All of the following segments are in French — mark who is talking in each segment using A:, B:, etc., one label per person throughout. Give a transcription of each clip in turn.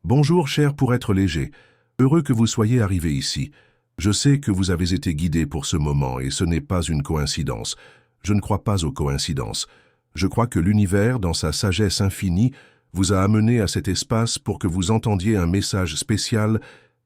A: Bonjour cher pour être léger, heureux que vous soyez arrivé ici. Je sais que vous avez été guidé pour ce moment et ce n'est pas une coïncidence. Je ne crois pas aux coïncidences. Je crois que l'univers, dans sa sagesse infinie, vous a amené à cet espace pour que vous entendiez un message spécial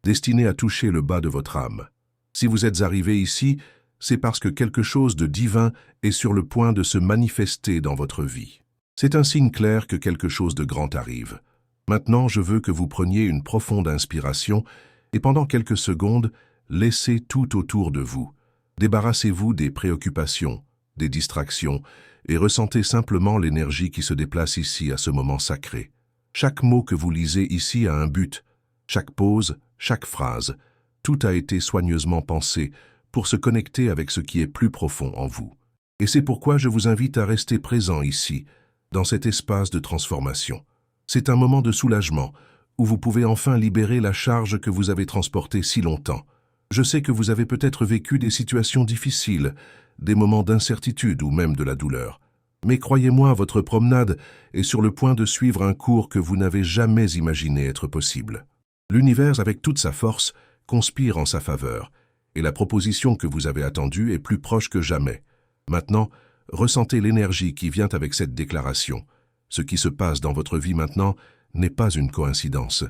A: destiné à toucher le bas de votre âme. Si vous êtes arrivé ici, c'est parce que quelque chose de divin est sur le point de se manifester dans votre vie. C'est un signe clair que quelque chose de grand arrive. Maintenant, je veux que vous preniez une profonde inspiration et pendant quelques secondes, laissez tout autour de vous. Débarrassez-vous des préoccupations, des distractions et ressentez simplement l'énergie qui se déplace ici à ce moment sacré. Chaque mot que vous lisez ici a un but. Chaque pause, chaque phrase, tout a été soigneusement pensé pour se connecter avec ce qui est plus profond en vous. Et c'est pourquoi je vous invite à rester présent ici, dans cet espace de transformation. C'est un moment de soulagement, où vous pouvez enfin libérer la charge que vous avez transportée si longtemps. Je sais que vous avez peut-être vécu des situations difficiles, des moments d'incertitude ou même de la douleur. Mais croyez-moi, votre promenade est sur le point de suivre un cours que vous n'avez jamais imaginé être possible. L'univers, avec toute sa force, conspire en sa faveur, et la proposition que vous avez attendue est plus proche que jamais. Maintenant, ressentez l'énergie qui vient avec cette déclaration. Ce qui se passe dans votre vie maintenant n'est pas une coïncidence.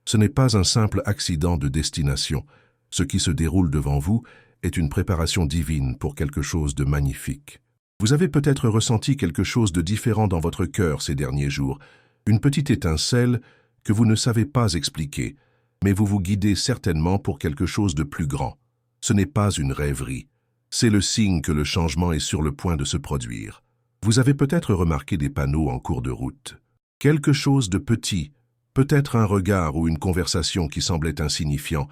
A: Ce n'est pas un simple accident de destination. Ce qui se déroule devant vous est une préparation divine pour quelque chose de magnifique. Vous avez peut-être ressenti quelque chose de différent dans votre cœur ces derniers jours, une petite étincelle que vous ne savez pas expliquer, mais vous vous guidez certainement pour quelque chose de plus grand. Ce n'est pas une rêverie. C'est le signe que le changement est sur le point de se produire. Vous avez peut-être remarqué des panneaux en cours de route. Quelque chose de petit, peut-être un regard ou une conversation qui semblait insignifiant,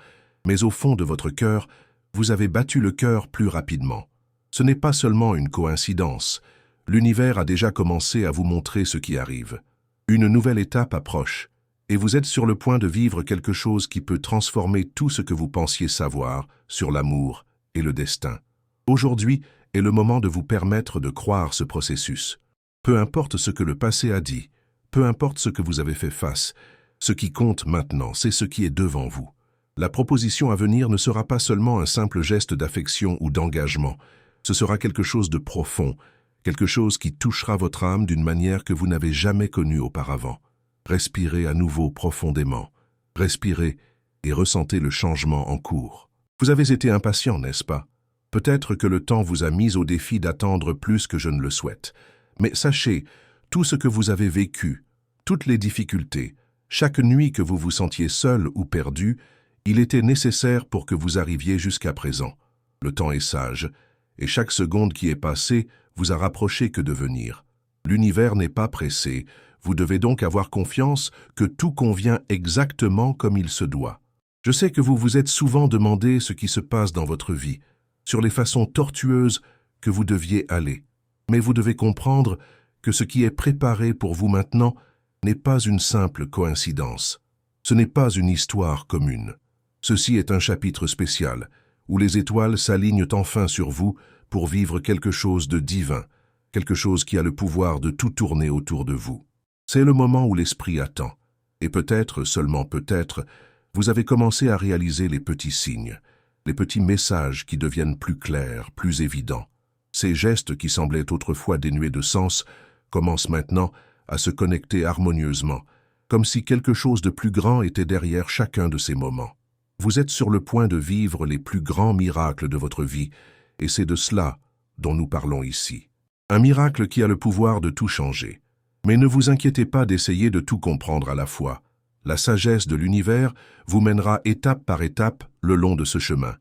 A: mais au fond de votre cœur, vous avez battu le cœur plus rapidement. Ce n'est pas seulement une coïncidence. L'univers a déjà commencé à vous montrer ce qui arrive. Une nouvelle étape approche, et vous êtes sur le point de vivre quelque chose qui peut transformer tout ce que vous pensiez savoir sur l'amour et le destin. Aujourd'hui est le moment de vous permettre de croire ce processus. Peu importe ce que le passé a dit, peu importe ce que vous avez fait face, ce qui compte maintenant, c'est ce qui est devant vous. La proposition à venir ne sera pas seulement un simple geste d'affection ou d'engagement. Ce sera quelque chose de profond, quelque chose qui touchera votre âme d'une manière que vous n'avez jamais connue auparavant. Respirez à nouveau profondément. Respirez et ressentez le changement en cours. Vous avez été impatient, n'est-ce pas? Peut-être que le temps vous a mis au défi d'attendre plus que je ne le souhaite. Mais sachez, tout ce que vous avez vécu, toutes les difficultés, chaque nuit que vous vous sentiez seul ou perdu, il était nécessaire pour que vous arriviez jusqu'à présent. Le temps est sage, et chaque seconde qui est passée vous a rapproché que de venir. L'univers n'est pas pressé, vous devez donc avoir confiance que tout convient exactement comme il se doit. Je sais que vous vous êtes souvent demandé ce qui se passe dans votre vie, sur les façons tortueuses que vous deviez aller. Mais vous devez comprendre que ce qui est préparé pour vous maintenant n'est pas une simple coïncidence. Ce n'est pas une histoire commune. Ceci est un chapitre spécial, où les étoiles s'alignent enfin sur vous pour vivre quelque chose de divin, quelque chose qui a le pouvoir de tout tourner autour de vous. C'est le moment où l'esprit attend, et peut-être, seulement peut-être, vous avez commencé à réaliser les petits signes, les petits messages qui deviennent plus clairs, plus évidents. Ces gestes qui semblaient autrefois dénués de sens commencent maintenant à se connecter harmonieusement, comme si quelque chose de plus grand était derrière chacun de ces moments. Vous êtes sur le point de vivre les plus grands miracles de votre vie, et c'est de cela dont nous parlons ici. Un miracle qui a le pouvoir de tout changer. Mais ne vous inquiétez pas d'essayer de tout comprendre à la fois. La sagesse de l'univers vous mènera étape par étape le long de ce chemin.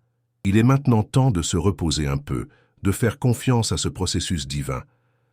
A: Il est maintenant temps de se reposer un peu, de faire confiance à ce processus divin.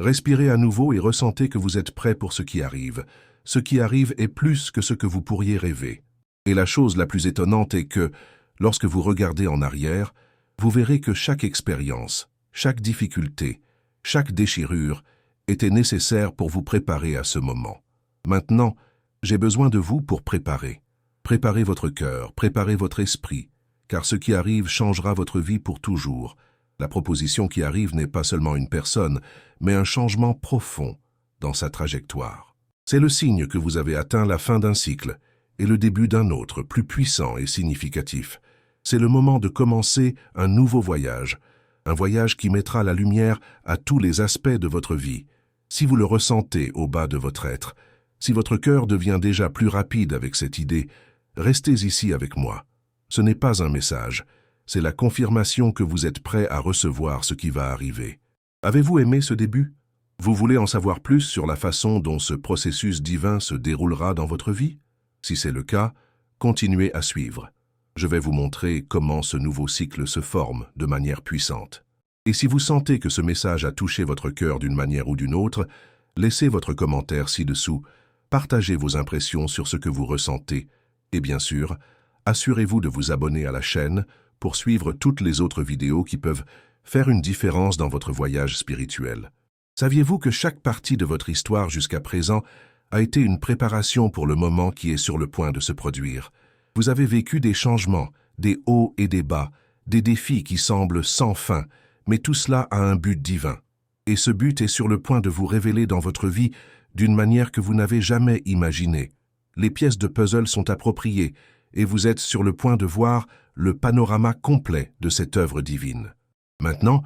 A: Respirez à nouveau et ressentez que vous êtes prêt pour ce qui arrive. Ce qui arrive est plus que ce que vous pourriez rêver. Et la chose la plus étonnante est que, lorsque vous regardez en arrière, vous verrez que chaque expérience, chaque difficulté, chaque déchirure était nécessaire pour vous préparer à ce moment. Maintenant, j'ai besoin de vous pour préparer. Préparez votre cœur, préparez votre esprit, car ce qui arrive changera votre vie pour toujours. La proposition qui arrive n'est pas seulement une personne, mais un changement profond dans sa trajectoire. C'est le signe que vous avez atteint la fin d'un cycle et le début d'un autre, plus puissant et significatif. C'est le moment de commencer un nouveau voyage, un voyage qui mettra la lumière à tous les aspects de votre vie. Si vous le ressentez au bas de votre être, si votre cœur devient déjà plus rapide avec cette idée, restez ici avec moi. Ce n'est pas un message, c'est la confirmation que vous êtes prêt à recevoir ce qui va arriver. Avez-vous aimé ce début? Vous voulez en savoir plus sur la façon dont ce processus divin se déroulera dans votre vie? Si c'est le cas, continuez à suivre. Je vais vous montrer comment ce nouveau cycle se forme de manière puissante. Et si vous sentez que ce message a touché votre cœur d'une manière ou d'une autre, laissez votre commentaire ci-dessous, partagez vos impressions sur ce que vous ressentez, et bien sûr, assurez-vous de vous abonner à la chaîne pour suivre toutes les autres vidéos qui peuvent faire une différence dans votre voyage spirituel. Saviez-vous que chaque partie de votre histoire jusqu'à présent a été une préparation pour le moment qui est sur le point de se produire? Vous avez vécu des changements, des hauts et des bas, des défis qui semblent sans fin, mais tout cela a un but divin. Et ce but est sur le point de vous révéler dans votre vie d'une manière que vous n'avez jamais imaginée. Les pièces de puzzle sont appropriées et vous êtes sur le point de voir le panorama complet de cette œuvre divine. Maintenant,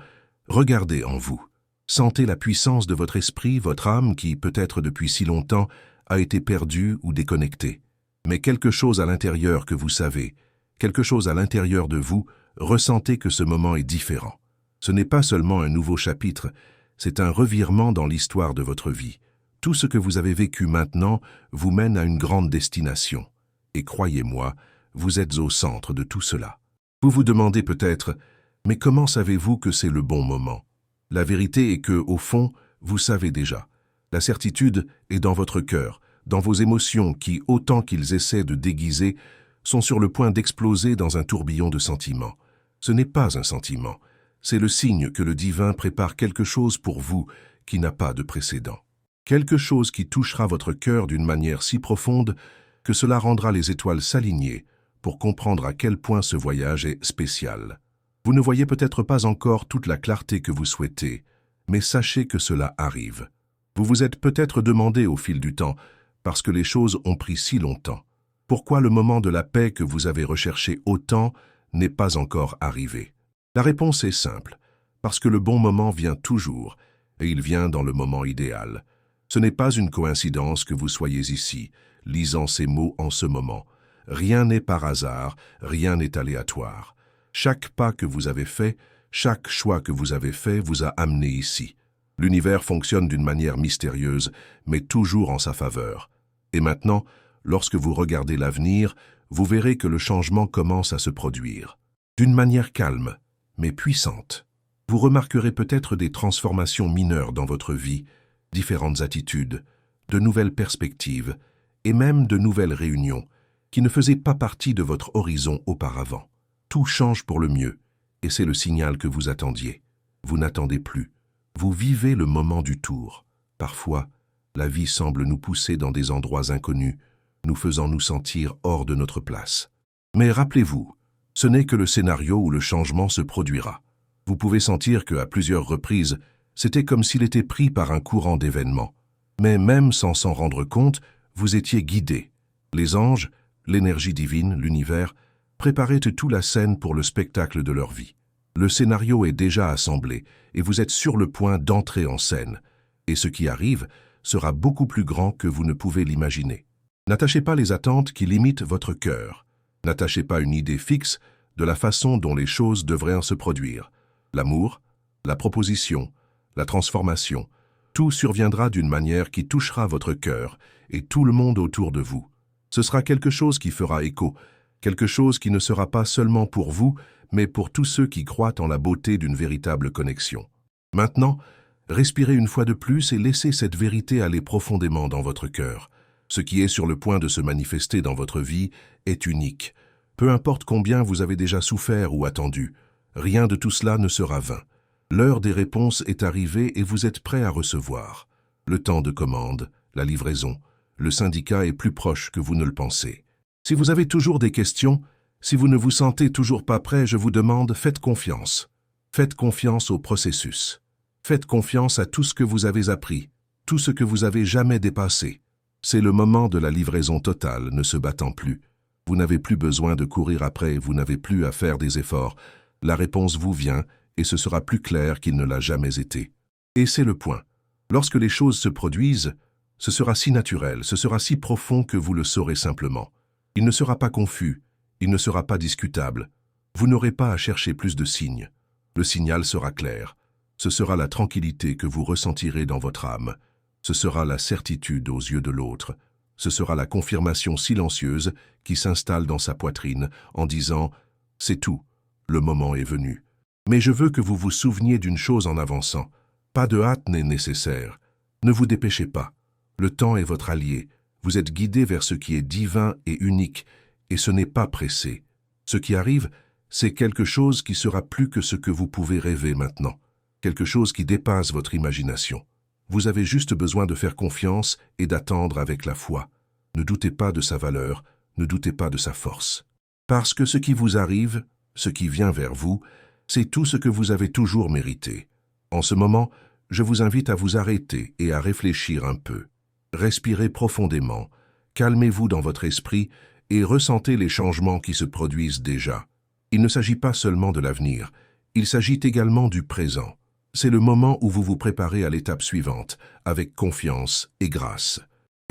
A: regardez en vous. Sentez la puissance de votre esprit, votre âme qui, peut-être depuis si longtemps, a été perdue ou déconnectée. Mais quelque chose à l'intérieur que vous savez, quelque chose à l'intérieur de vous, ressentez que ce moment est différent. Ce n'est pas seulement un nouveau chapitre, c'est un revirement dans l'histoire de votre vie. Tout ce que vous avez vécu maintenant vous mène à une grande destination. Et croyez-moi, vous êtes au centre de tout cela. Vous vous demandez peut-être, mais comment savez-vous que c'est le bon moment? La vérité est que, au fond, vous savez déjà. La certitude est dans votre cœur, dans vos émotions qui, autant qu'ils essaient de déguiser, sont sur le point d'exploser dans un tourbillon de sentiments. Ce n'est pas un sentiment, c'est le signe que le divin prépare quelque chose pour vous qui n'a pas de précédent. Quelque chose qui touchera votre cœur d'une manière si profonde que cela rendra les étoiles s'aligner pour comprendre à quel point ce voyage est spécial. Vous ne voyez peut-être pas encore toute la clarté que vous souhaitez, mais sachez que cela arrive. Vous vous êtes peut-être demandé au fil du temps, parce que les choses ont pris si longtemps, pourquoi le moment de la paix que vous avez recherché autant n'est pas encore arrivé. La réponse est simple, parce que le bon moment vient toujours, et il vient dans le moment idéal. Ce n'est pas une coïncidence que vous soyez ici, lisant ces mots en ce moment. Rien n'est par hasard, rien n'est aléatoire. Chaque pas que vous avez fait, chaque choix que vous avez fait vous a amené ici. L'univers fonctionne d'une manière mystérieuse, mais toujours en sa faveur. Et maintenant, lorsque vous regardez l'avenir, vous verrez que le changement commence à se produire. D'une manière calme, mais puissante. Vous remarquerez peut-être des transformations mineures dans votre vie, différentes attitudes, de nouvelles perspectives, et même de nouvelles réunions, qui ne faisaient pas partie de votre horizon auparavant. Tout change pour le mieux, et c'est le signal que vous attendiez. Vous n'attendez plus. Vous vivez le moment du tour. Parfois, la vie semble nous pousser dans des endroits inconnus, nous faisant nous sentir hors de notre place. Mais rappelez-vous, ce n'est que le scénario où le changement se produira. Vous pouvez sentir qu'à plusieurs reprises, c'était comme s'il était pris par un courant d'événements. Mais même sans s'en rendre compte, vous étiez guidé. Les anges, l'énergie divine, l'univers, préparaient toute la scène pour le spectacle de leur vie. Le scénario est déjà assemblé et vous êtes sur le point d'entrer en scène. Et ce qui arrive sera beaucoup plus grand que vous ne pouvez l'imaginer. N'attachez pas les attentes qui limitent votre cœur. N'attachez pas une idée fixe de la façon dont les choses devraient se produire. L'amour, la proposition, la transformation, tout surviendra d'une manière qui touchera votre cœur et tout le monde autour de vous. Ce sera quelque chose qui fera écho, quelque chose qui ne sera pas seulement pour vous, mais pour tous ceux qui croient en la beauté d'une véritable connexion. Maintenant, respirez une fois de plus et laissez cette vérité aller profondément dans votre cœur. Ce qui est sur le point de se manifester dans votre vie est unique. Peu importe combien vous avez déjà souffert ou attendu, rien de tout cela ne sera vain. L'heure des réponses est arrivée et vous êtes prêt à recevoir. Le temps de commande, la livraison, le syndicat est plus proche que vous ne le pensez. Si vous avez toujours des questions, si vous ne vous sentez toujours pas prêt, je vous demande, faites confiance. Faites confiance au processus. Faites confiance à tout ce que vous avez appris, tout ce que vous avez jamais dépassé. C'est le moment de la livraison totale, ne se battant plus. Vous n'avez plus besoin de courir après, vous n'avez plus à faire des efforts. La réponse vous vient et ce sera plus clair qu'il ne l'a jamais été. Et c'est le point. Lorsque les choses se produisent, ce sera si naturel, ce sera si profond que vous le saurez simplement. Il ne sera pas confus, il ne sera pas discutable. Vous n'aurez pas à chercher plus de signes. Le signal sera clair. Ce sera la tranquillité que vous ressentirez dans votre âme. Ce sera la certitude aux yeux de l'autre. Ce sera la confirmation silencieuse qui s'installe dans sa poitrine en disant « C'est tout, le moment est venu ». Mais je veux que vous vous souveniez d'une chose en avançant. Pas de hâte n'est nécessaire. Ne vous dépêchez pas. Le temps est votre allié. Vous êtes guidé vers ce qui est divin et unique, et ce n'est pas pressé. Ce qui arrive, c'est quelque chose qui sera plus que ce que vous pouvez rêver maintenant. Quelque chose qui dépasse votre imagination. Vous avez juste besoin de faire confiance et d'attendre avec la foi. Ne doutez pas de sa valeur, ne doutez pas de sa force. Parce que ce qui vous arrive, ce qui vient vers vous, c'est tout ce que vous avez toujours mérité. En ce moment, je vous invite à vous arrêter et à réfléchir un peu. Respirez profondément, calmez-vous dans votre esprit et ressentez les changements qui se produisent déjà. Il ne s'agit pas seulement de l'avenir, il s'agit également du présent. C'est le moment où vous vous préparez à l'étape suivante, avec confiance et grâce.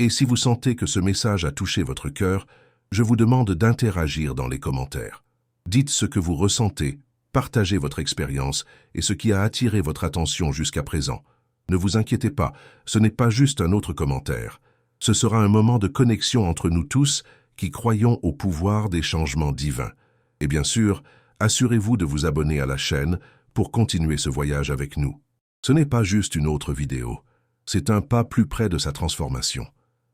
A: Et si vous sentez que ce message a touché votre cœur, je vous demande d'interagir dans les commentaires. Dites ce que vous ressentez, partagez votre expérience et ce qui a attiré votre attention jusqu'à présent. Ne vous inquiétez pas, ce n'est pas juste un autre commentaire. Ce sera un moment de connexion entre nous tous qui croyons au pouvoir des changements divins. Et bien sûr, assurez-vous de vous abonner à la chaîne pour continuer ce voyage avec nous. Ce n'est pas juste une autre vidéo, c'est un pas plus près de sa transformation.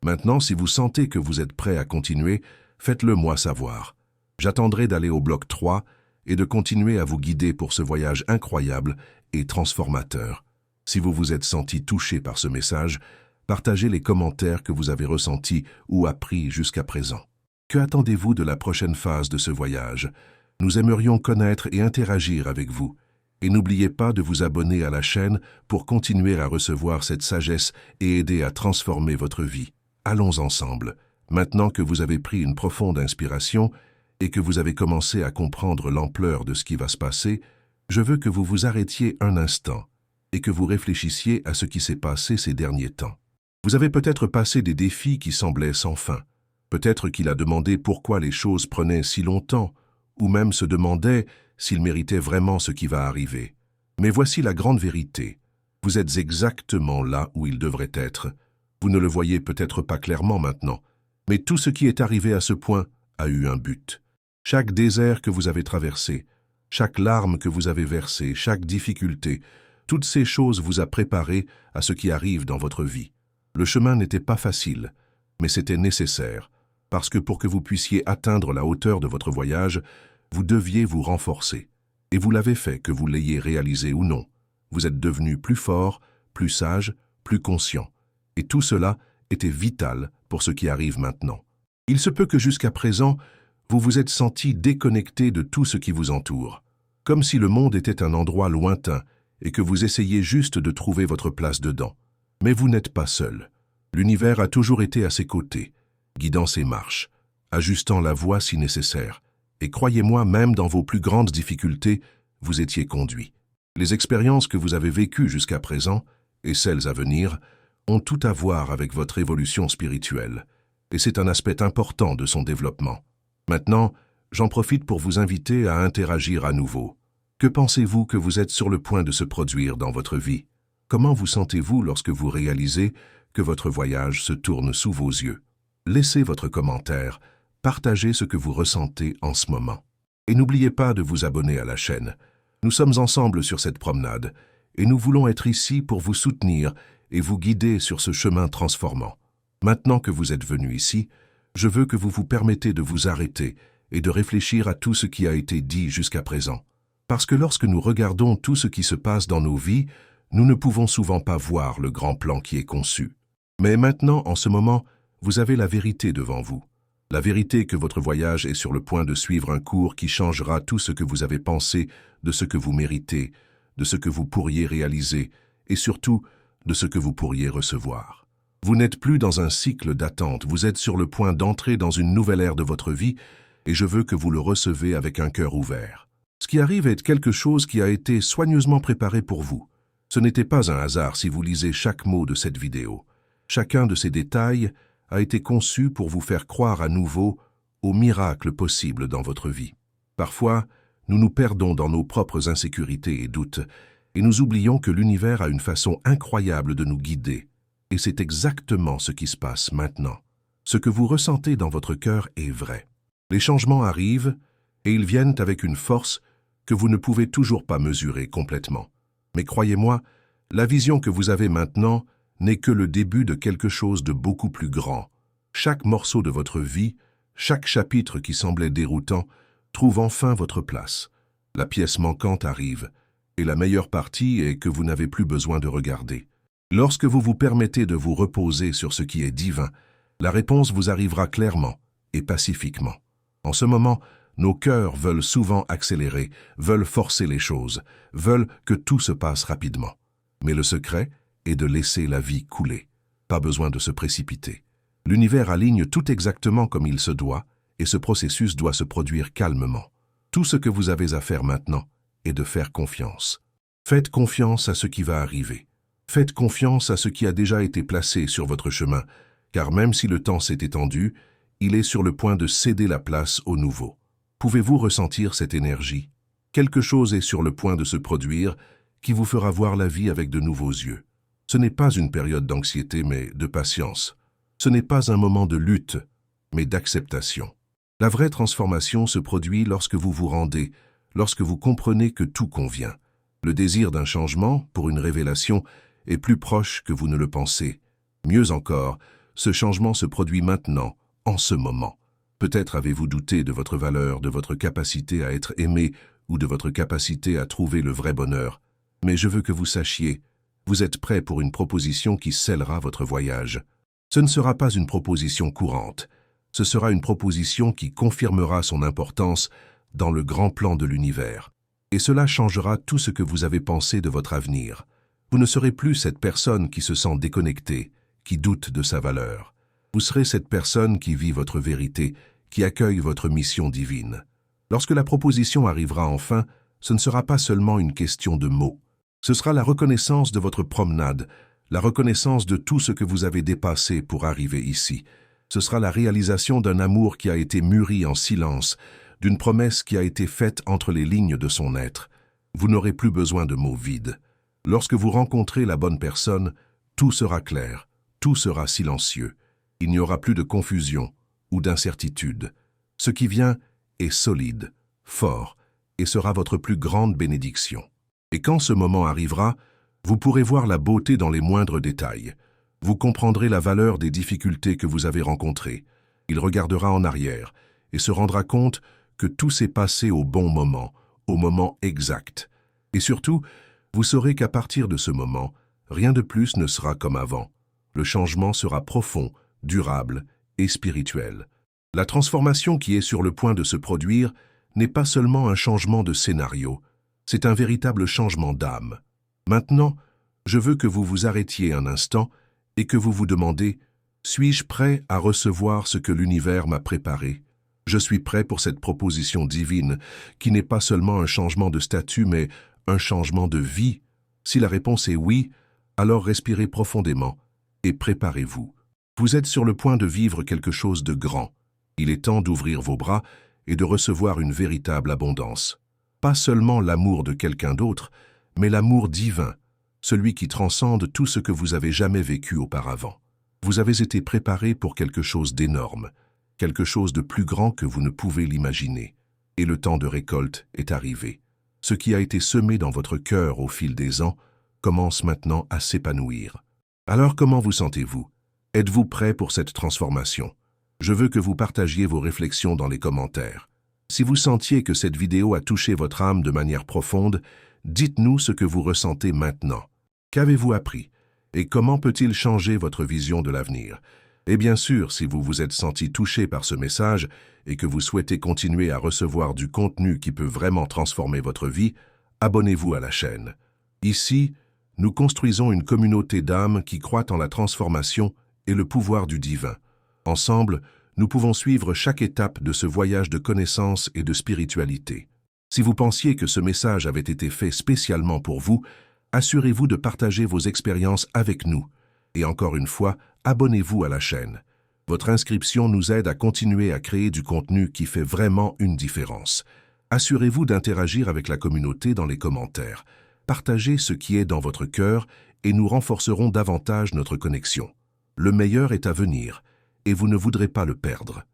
A: Maintenant, si vous sentez que vous êtes prêt à continuer, faites-le moi savoir. J'attendrai d'aller au bloc 3 et de continuer à vous guider pour ce voyage incroyable et transformateur. Si vous vous êtes senti touché par ce message, partagez les commentaires que vous avez ressentis ou appris jusqu'à présent. Que attendez-vous de la prochaine phase de ce voyage? Nous aimerions connaître et interagir avec vous. Et n'oubliez pas de vous abonner à la chaîne pour continuer à recevoir cette sagesse et aider à transformer votre vie. Allons ensemble. Maintenant que vous avez pris une profonde inspiration et que vous avez commencé à comprendre l'ampleur de ce qui va se passer, je veux que vous vous arrêtiez un instant et que vous réfléchissiez à ce qui s'est passé ces derniers temps. Vous avez peut-être passé des défis qui semblaient sans fin. Peut-être qu'il a demandé pourquoi les choses prenaient si longtemps, ou même se demandait s'il méritait vraiment ce qui va arriver. Mais voici la grande vérité. Vous êtes exactement là où il devrait être. Vous ne le voyez peut-être pas clairement maintenant, mais tout ce qui est arrivé à ce point a eu un but. Chaque désert que vous avez traversé, chaque larme que vous avez versée, chaque difficulté, toutes ces choses vous a préparé à ce qui arrive dans votre vie. Le chemin n'était pas facile, mais c'était nécessaire, parce que pour que vous puissiez atteindre la hauteur de votre voyage, vous deviez vous renforcer. Et vous l'avez fait, que vous l'ayez réalisé ou non. Vous êtes devenu plus fort, plus sage, plus conscient. Et tout cela était vital pour ce qui arrive maintenant. Il se peut que jusqu'à présent, vous vous êtes senti déconnecté de tout ce qui vous entoure, comme si le monde était un endroit lointain et que vous essayez juste de trouver votre place dedans. Mais vous n'êtes pas seul. L'univers a toujours été à ses côtés, guidant ses marches, ajustant la voie si nécessaire. Et croyez-moi, même dans vos plus grandes difficultés, vous étiez conduit. Les expériences que vous avez vécues jusqu'à présent, et celles à venir, ont tout à voir avec votre évolution spirituelle. Et c'est un aspect important de son développement. Maintenant, j'en profite pour vous inviter à interagir à nouveau. Que pensez-vous que vous êtes sur le point de se produire dans votre vie? Comment vous sentez-vous lorsque vous réalisez que votre voyage se tourne sous vos yeux? Laissez votre commentaire, partagez ce que vous ressentez en ce moment. Et n'oubliez pas de vous abonner à la chaîne. Nous sommes ensemble sur cette promenade, et nous voulons être ici pour vous soutenir et vous guider sur ce chemin transformant. Maintenant que vous êtes venu ici, je veux que vous vous permettez de vous arrêter et de réfléchir à tout ce qui a été dit jusqu'à présent. Parce que lorsque nous regardons tout ce qui se passe dans nos vies, nous ne pouvons souvent pas voir le grand plan qui est conçu. Mais maintenant, en ce moment, vous avez la vérité devant vous. La vérité que votre voyage est sur le point de suivre un cours qui changera tout ce que vous avez pensé de ce que vous méritez, de ce que vous pourriez réaliser et surtout de ce que vous pourriez recevoir. Vous n'êtes plus dans un cycle d'attente, vous êtes sur le point d'entrer dans une nouvelle ère de votre vie et je veux que vous le recevez avec un cœur ouvert. Ce qui arrive est quelque chose qui a été soigneusement préparé pour vous. Ce n'était pas un hasard si vous lisez chaque mot de cette vidéo. Chacun de ces détails a été conçu pour vous faire croire à nouveau aux miracles possibles dans votre vie. Parfois, nous nous perdons dans nos propres insécurités et doutes, et nous oublions que l'univers a une façon incroyable de nous guider. Et c'est exactement ce qui se passe maintenant. Ce que vous ressentez dans votre cœur est vrai. Les changements arrivent, et ils viennent avec une force que vous ne pouvez toujours pas mesurer complètement. Mais croyez-moi, la vision que vous avez maintenant n'est que le début de quelque chose de beaucoup plus grand. Chaque morceau de votre vie, chaque chapitre qui semblait déroutant, trouve enfin votre place. La pièce manquante arrive, et la meilleure partie est que vous n'avez plus besoin de regarder. Lorsque vous vous permettez de vous reposer sur ce qui est divin, la réponse vous arrivera clairement et pacifiquement. En ce moment, nos cœurs veulent souvent accélérer, veulent forcer les choses, veulent que tout se passe rapidement. Mais le secret est de laisser la vie couler. Pas besoin de se précipiter. L'univers aligne tout exactement comme il se doit, et ce processus doit se produire calmement. Tout ce que vous avez à faire maintenant est de faire confiance. Faites confiance à ce qui va arriver. Faites confiance à ce qui a déjà été placé sur votre chemin, car même si le temps s'est étendu, il est sur le point de céder la place au nouveau. Pouvez-vous ressentir cette énergie? Quelque chose est sur le point de se produire qui vous fera voir la vie avec de nouveaux yeux. Ce n'est pas une période d'anxiété, mais de patience. Ce n'est pas un moment de lutte, mais d'acceptation. La vraie transformation se produit lorsque vous vous rendez, lorsque vous comprenez que tout convient. Le désir d'un changement, pour une révélation, est plus proche que vous ne le pensez. Mieux encore, ce changement se produit maintenant, en ce moment. Peut-être avez-vous douté de votre valeur, de votre capacité à être aimé ou de votre capacité à trouver le vrai bonheur. Mais je veux que vous sachiez, vous êtes prêt pour une proposition qui scellera votre voyage. Ce ne sera pas une proposition courante. Ce sera une proposition qui confirmera son importance dans le grand plan de l'univers. Et cela changera tout ce que vous avez pensé de votre avenir. Vous ne serez plus cette personne qui se sent déconnectée, qui doute de sa valeur. Vous serez cette personne qui vit votre vérité, qui accueille votre mission divine. Lorsque la proposition arrivera enfin, ce ne sera pas seulement une question de mots. Ce sera la reconnaissance de votre promenade, la reconnaissance de tout ce que vous avez dépassé pour arriver ici. Ce sera la réalisation d'un amour qui a été mûri en silence, d'une promesse qui a été faite entre les lignes de son être. Vous n'aurez plus besoin de mots vides. Lorsque vous rencontrez la bonne personne, tout sera clair, tout sera silencieux. Il n'y aura plus de confusion ou d'incertitude. Ce qui vient est solide, fort, et sera votre plus grande bénédiction. Et quand ce moment arrivera, vous pourrez voir la beauté dans les moindres détails. Vous comprendrez la valeur des difficultés que vous avez rencontrées. Il regardera en arrière et se rendra compte que tout s'est passé au moment exact. Et surtout, vous saurez qu'à partir de ce moment, rien de plus ne sera comme avant. Le changement sera profond, durable et spirituel. La transformation qui est sur le point de se produire n'est pas seulement un changement de scénario, c'est un véritable changement d'âme. Maintenant, je veux que vous vous arrêtiez un instant et que vous vous demandez « Suis-je prêt à recevoir ce que l'univers m'a préparé ?» Je suis prêt pour cette proposition divine qui n'est pas seulement un changement de statut mais un changement de vie. Si la réponse est oui, alors respirez profondément et préparez-vous. Vous êtes sur le point de vivre quelque chose de grand. Il est temps d'ouvrir vos bras et de recevoir une véritable abondance. Pas seulement l'amour de quelqu'un d'autre, mais l'amour divin, celui qui transcende tout ce que vous avez jamais vécu auparavant. Vous avez été préparé pour quelque chose d'énorme, quelque chose de plus grand que vous ne pouvez l'imaginer. Et le temps de récolte est arrivé. Ce qui a été semé dans votre cœur au fil des ans commence maintenant à s'épanouir. Alors comment vous sentez-vous? Êtes-vous prêt pour cette transformation? Je veux que vous partagiez vos réflexions dans les commentaires. Si vous sentiez que cette vidéo a touché votre âme de manière profonde, dites-nous ce que vous ressentez maintenant. Qu'avez-vous appris? Et comment peut-il changer votre vision de l'avenir? Et bien sûr, si vous vous êtes senti touché par ce message et que vous souhaitez continuer à recevoir du contenu qui peut vraiment transformer votre vie, abonnez-vous à la chaîne. Ici, nous construisons une communauté d'âmes qui croient en la transformation et le pouvoir du divin. Ensemble, nous pouvons suivre chaque étape de ce voyage de connaissance et de spiritualité. Si vous pensiez que ce message avait été fait spécialement pour vous, assurez-vous de partager vos expériences avec nous. Et encore une fois, abonnez-vous à la chaîne. Votre inscription nous aide à continuer à créer du contenu qui fait vraiment une différence. Assurez-vous d'interagir avec la communauté dans les commentaires. Partagez ce qui est dans votre cœur et nous renforcerons davantage notre connexion. Le meilleur est à venir, et vous ne voudrez pas le perdre.